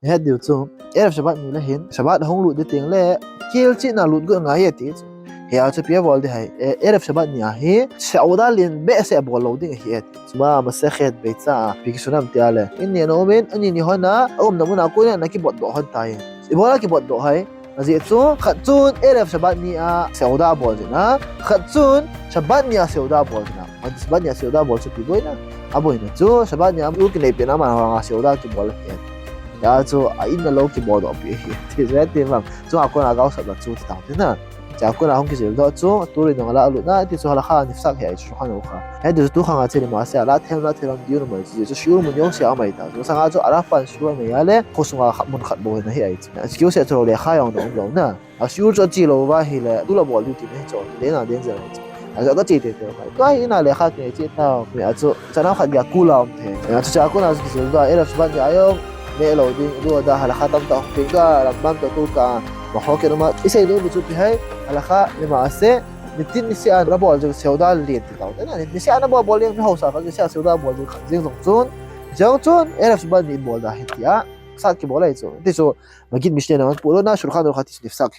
hết điều chung erf shabat ni la hin shabat hong lu de teng le kil chi na lut go nga ye ti he a che pia bol de hai erf shabat ni a hi sauda lin be se bol loading hi et ma masakhet beitsa piksunam tiale inni no men ani ni hona na muna ko na ki bot do hon tai ibola ki bot do hai azi chu khatchun erf shabat ni a sauda bol na khatchun shabat ni a sauda bol na shabat ni a sauda bol chu pi boina aboina chu shabat ni a u ki nei pe na ma nga sauda ki bol hi ya chu a in lo ki bol do pi hi ti re ti mam chu a ko na gao sa da chu ti ta te na ja ko na hong ki zel do chu tu ri dong la lu na ti chu hala kha ni sak he chu khan lo kha he de tu khanga che ni ma sa la them la them diu no mai ji chu shiu mun yong sia mai ta chu sa nga chu ara fan shiu mai ya le ko su nga khat mun khat bo na he ai chi skill set chu le kha yong dong lo na a shiu chu ji lo ba hi le tu lo bo lu ti ne chu le na den zel ai cho có chỉ để cái này là khác cái chuyện nào mẹ cho nó khác nhà cũ lắm thế cho cha con nào thì rồi em là bạn giải không mẹ lâu đi đua đã là khác tâm tao tiếng cả làm băm tao tu cả mà họ cái mà ý xây được một chút thì hay là khác nhưng mà sẽ mình tin mình sẽ nó bỏ được siêu đa liền thì tao thế này mình sẽ nó bỏ liền hậu sao cái sẽ siêu đa bỏ được riêng giống chun em là bạn đi bỏ ra hết ya sát cái bỏ lại rồi thế rồi mà kinh mình sẽ nó bỏ nó sửa khăn được khác thì sạc